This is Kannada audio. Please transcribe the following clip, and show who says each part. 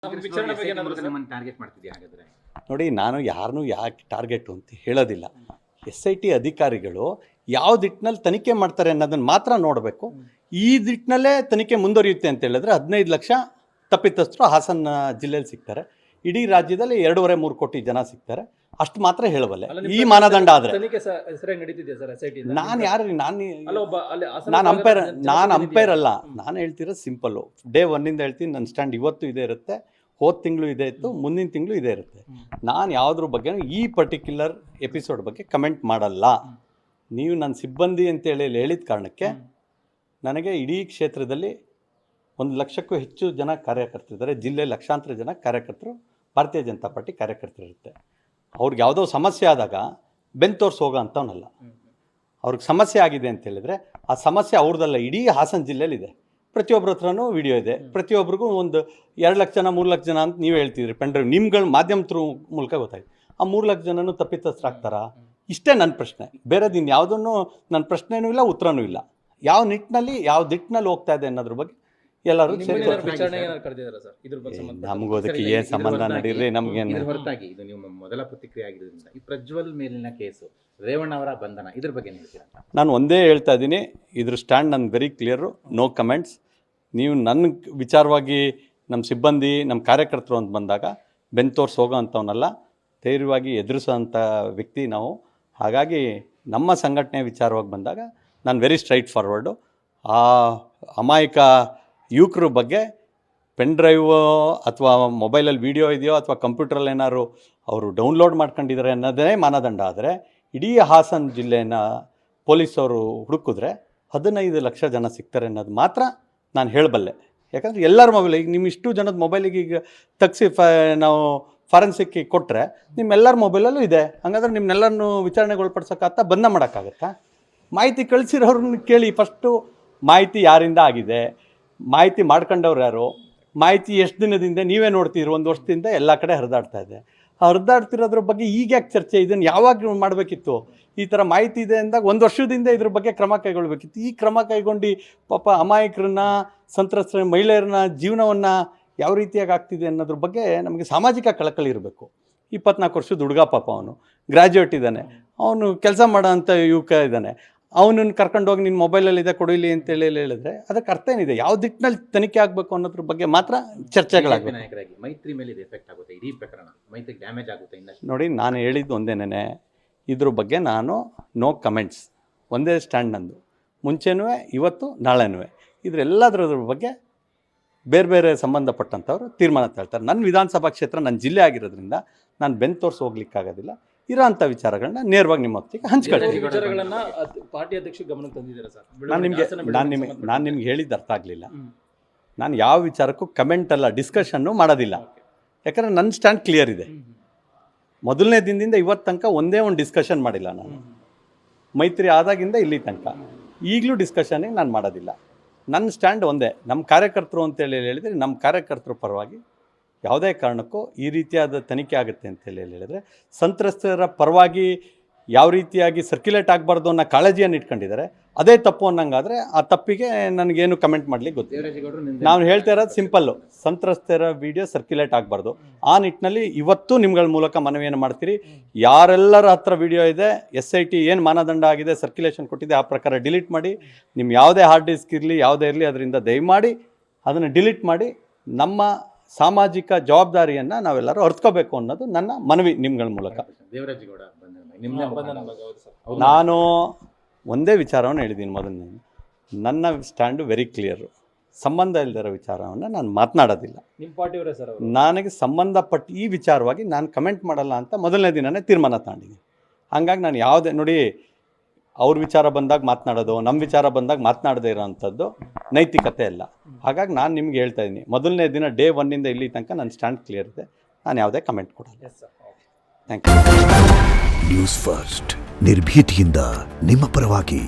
Speaker 1: ವಿಚಾರಣೆ ಬಗ್ಗೆ ನಿಮ್ಮನ್ನು ಟಾರ್ಗೆಟ್ ಮಾಡ್ತಿದ್ಯಾ ಹಾಗಾದ್ರೆ?
Speaker 2: ನೋಡಿ, ನಾನು ಯಾರನ್ನೂ ಯಾಕೆ ಟಾರ್ಗೆಟು ಅಂತ ಹೇಳೋದಿಲ್ಲ. SIT ಅಧಿಕಾರಿಗಳು ಯಾವ ದಿಟ್ಟಿನಲ್ಲಿ ತನಿಖೆ ಮಾಡ್ತಾರೆ ಅನ್ನೋದನ್ನು ಮಾತ್ರ ನೋಡಬೇಕು. ಈ ದಿಟ್ಟಿನಲ್ಲೇ ತನಿಖೆ ಮುಂದುವರಿಯುತ್ತೆ ಅಂತ ಹೇಳಿದ್ರೆ 15 ಲಕ್ಷ ತಪ್ಪಿತಸ್ಥರು ಹಾಸನ ಜಿಲ್ಲೆಯಲ್ಲಿ ಸಿಗ್ತಾರೆ. ಇಡೀ ರಾಜ್ಯದಲ್ಲಿ 2.5-3 ಕೋಟಿ ಜನ ಸಿಗ್ತಾರೆ. ಅಷ್ಟು ಮಾತ್ರ ಹೇಳಬಲ್ಲೆ. ಈ ಮಾನದಂಡ ಆದರೆ ನಾನು ಅಂಪೈರ್ ಅಲ್ಲ. ನಾನು ಹೇಳ್ತಿರೋ ಸಿಂಪಲ್ಲು. ಡೇ 1 ಹೇಳ್ತೀನಿ, ನನ್ನ ಸ್ಟ್ಯಾಂಡ್ ಇವತ್ತು ಇದೇ ಇರುತ್ತೆ, ಹೋದ ತಿಂಗಳು ಇದೇ ಇತ್ತು, ಮುಂದಿನ ತಿಂಗಳು ಇದೇ ಇರುತ್ತೆ. ನಾನು ಯಾವುದ್ರ ಬಗ್ಗೆ ಈ ಪರ್ಟಿಕ್ಯುಲರ್ ಎಪಿಸೋಡ್ ಬಗ್ಗೆ ಕಮೆಂಟ್ ಮಾಡಲ್ಲ. ನೀವು ನನ್ನ ಸಿಬ್ಬಂದಿ ಅಂತೇಳಿ ಹೇಳಿದ ಕಾರಣಕ್ಕೆ ನನಗೆ ಇಡೀ ಕ್ಷೇತ್ರದಲ್ಲಿ 1 ಲಕ್ಷಕ್ಕೂ ಹೆಚ್ಚು ಜನ ಕಾರ್ಯಕರ್ತರಿದ್ದಾರೆ. ಜಿಲ್ಲೆ ಲಕ್ಷಾಂತರ ಜನ ಕಾರ್ಯಕರ್ತರು, ಭಾರತೀಯ ಜನತಾ ಪಾರ್ಟಿ ಕಾರ್ಯಕರ್ತರಿರುತ್ತೆ. ಅವ್ರಿಗೆ ಯಾವುದೋ ಸಮಸ್ಯೆ ಆದಾಗ ಬೆನ್ನು ತೋರಿಸಿ ಹೋಗೋ ಅಂಥವನಲ್ಲ. ಅವ್ರಿಗೆ ಸಮಸ್ಯೆ ಆಗಿದೆ ಅಂತ ಹೇಳಿದ್ರೆ ಆ ಸಮಸ್ಯೆ ಅವ್ರದ್ದಲ್ಲ, ಇಡೀ ಹಾಸನ ಜಿಲ್ಲೆಯಲ್ಲಿದೆ. ಪ್ರತಿಯೊಬ್ಬರ ಹತ್ರನೂ ವಿಡಿಯೋ ಇದೆ. ಪ್ರತಿಯೊಬ್ಬರಿಗೂ ಒಂದು 2 ಲಕ್ಷ ಜನ 3 ಲಕ್ಷ ಜನ ಅಂತ ನೀವು ಹೇಳ್ತಿದ್ರಿ. ಪೆಂಡ್ರೈವ್ ನಿಮ್ಗಳ ಮಾಧ್ಯಮ ಥ್ರೂ ಮೂಲಕ ಗೊತ್ತಾಯ್ತು. ಆ 3 ಲಕ್ಷ ಜನನೂ ತಪ್ಪಿತಸ್ಥರಾಗ್ತಾರಾ? ಇಷ್ಟೇ ನನ್ನ ಪ್ರಶ್ನೆ. ಬೇರೆದು ಇನ್ಯಾವುದನ್ನು ನನ್ನ ಪ್ರಶ್ನೆನೂ ಇಲ್ಲ, ಉತ್ತರನೂ ಇಲ್ಲ. ಯಾವ ನಿಟ್ಟಿನಲ್ಲಿ ಯಾವ ದಿಟ್ಟಿನಲ್ಲಿ ಹೋಗ್ತಾ ಇದೆ ಅನ್ನೋದ್ರ ಬಗ್ಗೆ ಎಲ್ಲರೂ ನಮಗೂ ಅದಕ್ಕೆ ಏನು ಸಂಬಂಧ ನಡೀರಿ. ನಮಗೇನು
Speaker 1: ಹೊರತಾಗಿ ಇದು ನಿಮ್ಮ ಮೊದಲ ಪ್ರತಿಕ್ರಿಯೆ ಆಗಿರೋದ್ರಿಂದ ಈ ಪ್ರಜ್ವಲ್ ಮೇಲಿನ ಕೇಸು, ರೇವಣ್ಣ ಅವರ ಬಂಧನ, ಇದ್ರ ಬಗ್ಗೆ ಹೇಳ್ತೀರಾ?
Speaker 2: ನಾನು ಒಂದೇ ಹೇಳ್ತಾ ಇದ್ದೀನಿ, ಇದ್ರ ಸ್ಟ್ಯಾಂಡ್ ನನ್ನ ವೆರಿ ಕ್ಲಿಯರು, ನೋ ಕಮೆಂಟ್ಸ್. ನೀವು ನನ್ನ ವಿಚಾರವಾಗಿ ನಮ್ಮ ಸಿಬ್ಬಂದಿ ನಮ್ಮ ಕಾರ್ಯಕರ್ತರು ಅಂತ ಬಂದಾಗ ಬೆನ್ನು ತೋರಿಸಿ ಹೋಗೋ ಅಂಥವನ್ನೆಲ್ಲ, ಧೈರ್ಯವಾಗಿ ಎದುರಿಸೋಂಥ ವ್ಯಕ್ತಿ ನಾವು. ಹಾಗಾಗಿ ನಮ್ಮ ಸಂಘಟನೆ ವಿಚಾರವಾಗಿ ಬಂದಾಗ ನಾನು ವೆರಿ ಸ್ಟ್ರೈಟ್ ಫಾರ್ವರ್ಡು. ಆ ಅಮಾಯಕ ಯುವಕರ ಬಗ್ಗೆ ಪೆನ್ ಡ್ರೈವ್ ಅಥವಾ ಮೊಬೈಲಲ್ಲಿ ವೀಡಿಯೋ ಇದೆಯೋ ಅಥವಾ ಕಂಪ್ಯೂಟ್ರಲ್ಲಿ ಏನಾದ್ರು ಅವರು ಡೌನ್ಲೋಡ್ ಮಾಡ್ಕೊಂಡಿದ್ದಾರೆ ಅನ್ನೋದೇ ಮಾನದಂಡ ಆದರೆ, ಇಡೀ ಹಾಸನ ಜಿಲ್ಲೆನ ಪೊಲೀಸವರು ಹುಡುಕಿದ್ರೆ 15 ಲಕ್ಷ ಜನ ಸಿಗ್ತಾರೆ ಅನ್ನೋದು ಮಾತ್ರ ನಾನು ಹೇಳಬಲ್ಲೆ. ಯಾಕಂದರೆ ಎಲ್ಲರ ಮೊಬೈಲ್, ಈಗ ನಿಮ್ಮ ಇಷ್ಟು ಜನದ ಮೊಬೈಲಿಗೆ ಈಗ ತೆಗ್ಸಿ ನಾವು ಫಾರೆನ್ಸಿಕ್ಕಿಗೆ ಕೊಟ್ಟರೆ ನಿಮ್ಮೆಲ್ಲರ ಮೊಬೈಲಲ್ಲೂ ಇದೆ. ಹಾಗಾದ್ರೆ ನಿಮ್ಮನ್ನೆಲ್ಲರನ್ನೂ ವಿಚಾರಣೆಗೊಳಪಡಿಸೋಕ್ಕಾಗ್ತಾ ಬಂಧ ಮಾಡೋಕ್ಕಾಗತ್ತಾ? ಮಾಹಿತಿ ಕಳಿಸಿರೋರನ್ನ ಕೇಳಿ ಫಸ್ಟು. ಮಾಹಿತಿ ಯಾರಿಂದ ಆಗಿದೆ, ಮಾಹಿತಿ ಮಾಡ್ಕೊಂಡವ್ರು ಯಾರು, ಮಾಹಿತಿ ಎಷ್ಟು ದಿನದಿಂದ ನೀವೇ ನೋಡ್ತಿದ್ರು? 1 ವರ್ಷದಿಂದ ಎಲ್ಲ ಕಡೆ ಹರಿದಾಡ್ತಾ ಇದೆ. ಹರಿದಾಡ್ತಿರೋದ್ರ ಬಗ್ಗೆ ಈಗ ಯಾಕೆ ಚರ್ಚೆ? ಇದನ್ನು ಯಾವಾಗ ಮಾಡಬೇಕಿತ್ತು? ಈ ಥರ ಮಾಹಿತಿ ಇದೆ ಅಂದಾಗ 1 ವರ್ಷದಿಂದ ಇದ್ರ ಬಗ್ಗೆ ಕ್ರಮ ಕೈಗೊಳ್ಳಬೇಕಿತ್ತು. ಈ ಕ್ರಮ ಕೈಗೊಂಡು ಪಾಪ ಅಮಾಯಕರನ್ನ, ಸಂತ್ರಸ್ತರ ಮಹಿಳೆಯರನ್ನ ಜೀವನವನ್ನು ಯಾವ ರೀತಿಯಾಗಿ ಆಗ್ತಿದೆ ಅನ್ನೋದ್ರ ಬಗ್ಗೆ ನಮಗೆ ಸಾಮಾಜಿಕ ಕಳಕಳಿ ಇರಬೇಕು. 24 ವರ್ಷದ ಹುಡುಗ ಪಾಪ, ಅವನು ಗ್ರ್ಯಾಜುಯೇಟ್ ಇದ್ದಾನೆ, ಅವನು ಕೆಲಸ ಮಾಡೋ ಅಂಥ ಯುವಕ ಇದ್ದಾನೆ. ಅವನನ್ನು ಕರ್ಕೊಂಡೋಗಿ ನಿನ್ನ ಮೊಬೈಲಲ್ಲಿದೆ ಕೊಡಿಲಿ ಅಂತೇಳಿ ಹೇಳಿದ್ರೆ ಅದಕ್ಕೆ ಅರ್ಥ ಏನಿದೆ? ಯಾವ ದಿಟ್ಟಿನಲ್ಲಿ ತನಿಖೆ ಆಗಬೇಕು ಅನ್ನೋದ್ರ ಬಗ್ಗೆ ಮಾತ್ರ ಚರ್ಚೆಗಳಾಗಬೇಕು.
Speaker 1: ನಾಯಕರಾಗಿ ಮೈತ್ರಿ ಮೇಲೆ ಇದು ಎಫೆಕ್ಟ್ ಆಗುತ್ತೆ, ಇಡೀ ಪ್ರಕರಣ ಮೈತ್ರಿ ಡ್ಯಾಮೇಜ್ ಆಗುತ್ತೆ ಇನ್ನಷ್ಟು.
Speaker 2: ನೋಡಿ, ನಾನು ಹೇಳಿದ್ದು ಒಂದೇನೇ, ಇದ್ರ ಬಗ್ಗೆ ನಾನು ನೋ ಕಮೆಂಟ್ಸ್. ಒಂದೇ ಸ್ಟ್ಯಾಂಡ್ ನಂದು. ಮುಂಚೆನೂ, ಇವತ್ತು, ನಾಳೆನೂ. ಇದರೆಲ್ಲದ್ರ ಬಗ್ಗೆ ಬೇರೆ ಬೇರೆ ಸಂಬಂಧಪಟ್ಟಂಥವ್ರು ತೀರ್ಮಾನ ತಗೊಳ್ತಾರೆ. ನನ್ನ ವಿಧಾನಸಭಾ ಕ್ಷೇತ್ರ ನನ್ನ ಜಿಲ್ಲೆ ಆಗಿರೋದ್ರಿಂದ ನಾನು ಬೆನ್ನು ತೋರಿಸಿ ಹೋಗ್ಲಿಕ್ಕಾಗೋದಿಲ್ಲ. ಇರೋ ಅಂಥ ವಿಚಾರಗಳನ್ನ ನೇರವಾಗಿ ನಿಮ್ಮ ಹೊತ್ತಿಗೆ ಹಂಚ್ಕೊಳ್ತೀನಿ. ನಾನು ನಿಮ್ಗೆ ಹೇಳಿದ್ದು ಅರ್ಥ ಆಗಲಿಲ್ಲ. ನಾನು ಯಾವ ವಿಚಾರಕ್ಕೂ ಕಮೆಂಟ್ ಅಲ್ಲ, ಡಿಸ್ಕಷನ್ನು ಮಾಡೋದಿಲ್ಲ. ಯಾಕಂದರೆ ನನ್ನ ಸ್ಟ್ಯಾಂಡ್ ಕ್ಲಿಯರ್ ಇದೆ. ಮೊದಲನೇ ದಿನದಿಂದ ಇವತ್ತು ತನಕ ಒಂದೇ ಒಂದು ಡಿಸ್ಕಷನ್ ಮಾಡಿಲ್ಲ ನಾನು. ಮೈತ್ರಿ ಆದಾಗಿಂದ ಇಲ್ಲಿ ತನಕ ಈಗಲೂ ಡಿಸ್ಕಷನ್ನಿಗೆ ನಾನು ಮಾಡೋದಿಲ್ಲ. ನನ್ನ ಸ್ಟ್ಯಾಂಡ್ ಒಂದೇ. ನಮ್ಮ ಕಾರ್ಯಕರ್ತರು ಅಂತೇಳಿ ಹೇಳಿದರೆ ನಮ್ಮ ಕಾರ್ಯಕರ್ತರ ಪರವಾಗಿ ಯಾವುದೇ ಕಾರಣಕ್ಕೂ ಈ ರೀತಿಯಾದ ತನಿಖೆ ಆಗುತ್ತೆ ಅಂತೇಳಿ ಹೇಳಿದರೆ, ಸಂತ್ರಸ್ತರ ಪರವಾಗಿ ಯಾವ ರೀತಿಯಾಗಿ ಸರ್ಕ್ಯುಲೇಟ್ ಆಗಬಾರ್ದು ಅನ್ನೋ ಕಾಳಜಿಯನ್ನು ಇಟ್ಕೊಂಡಿದ್ದಾರೆ. ಅದೇ ತಪ್ಪು ಅನ್ನಂಗಾದರೆ ಆ ತಪ್ಪಿಗೆ ನನಗೇನು ಕಮೆಂಟ್ ಮಾಡಲಿಕ್ಕೆ ಗೊತ್ತಿಲ್ಲ. ನಾವು ಹೇಳ್ತಾ ಇರೋದು ಸಿಂಪಲ್ಲು, ಸಂತ್ರಸ್ತರ ವಿಡಿಯೋ ಸರ್ಕ್ಯುಲೇಟ್ ಆಗಬಾರ್ದು. ಆ ನಿಟ್ಟಿನಲ್ಲಿ ಇವತ್ತು ನಿಮ್ಗಳ ಮೂಲಕ ಮನವಿಯನ್ನು ಮಾಡ್ತೀರಿ. ಯಾರೆಲ್ಲರ ಹತ್ರ ವಿಡಿಯೋ ಇದೆ, SIT ಏನು ಮಾನದಂಡ ಆಗಿದೆ, ಸರ್ಕ್ಯುಲೇಷನ್ ಕೊಟ್ಟಿದೆ, ಆ ಪ್ರಕಾರ ಡಿಲೀಟ್ ಮಾಡಿ. ನಿಮ್ಮ ಯಾವುದೇ ಹಾರ್ಡ್ ಡಿಸ್ಕ್ ಇರಲಿ, ಯಾವುದೇ ಇರಲಿ, ಅದರಿಂದ ದಯಮಾಡಿ ಅದನ್ನು ಡಿಲೀಟ್ ಮಾಡಿ. ನಮ್ಮ ಸಾಮಾಜಿಕ ಜವಾಬ್ದಾರಿಯನ್ನು ನಾವೆಲ್ಲರೂ ಅರ್ಥಕೋಬೇಕು ಅನ್ನೋದು ನನ್ನ ಮನವಿ ನಿಮ್ಗಳ ಮೂಲಕ. ನಾನು ಒಂದೇ ವಿಚಾರವನ್ನು ಹೇಳಿದ್ದೀನಿ ಮೊದಲನೇ, ನನ್ನ ಸ್ಟ್ಯಾಂಡು ವೆರಿ ಕ್ಲಿಯರು. ಸಂಬಂಧ ಇಲ್ಲದಿರೋ ವಿಚಾರವನ್ನು ನಾನು ಮಾತನಾಡೋದಿಲ್ಲ.
Speaker 1: ನಿಮ್ಮ ಪಾರ್ಟಿಯವರೇ ಸರ್,
Speaker 2: ನನಗೆ ಸಂಬಂಧಪಟ್ಟ ಈ ವಿಚಾರವಾಗಿ ನಾನು ಕಮೆಂಟ್ ಮಾಡಲ್ಲ ಅಂತ ಮೊದಲನೇ ದಿನವೇ ತೀರ್ಮಾನ ತಗೊಂಡಿದ್ದೀನಿ. ಹಾಗಾಗಿ ನಾನು ಯಾವುದೇ, ನೋಡಿ, ಅವ್ರ ವಿಚಾರ ಬಂದಾಗ ಮಾತನಾಡೋದು, ನಮ್ಮ ವಿಚಾರ ಬಂದಾಗ ಮಾತನಾಡದೇ ಇರೋವಂಥದ್ದು ನೈತಿಕತೆ ಅಲ್ಲ. ಹಾಗಾಗಿ ನಾನು ನಿಮ್ಗೆ ಹೇಳ್ತಾ ಇದ್ದೀನಿ, ಮೊದಲನೇ ದಿನ ಡೇ 1 ಇಲ್ಲಿ ತನಕ ನನ್ನ ಸ್ಟ್ಯಾಂಡ್ ಕ್ಲಿಯರ್ ಇದೆ. ನಾನು ಯಾವುದೇ ಕಮೆಂಟ್ ಕೊಡಲ್ಲ. Thank you.
Speaker 3: ನ್ಯೂಸ್ ಫಸ್ಟ್, ನಿರ್ಭೀತಿಯಿಂದ ನಿಮ್ಮ ಪರವಾಗಿ.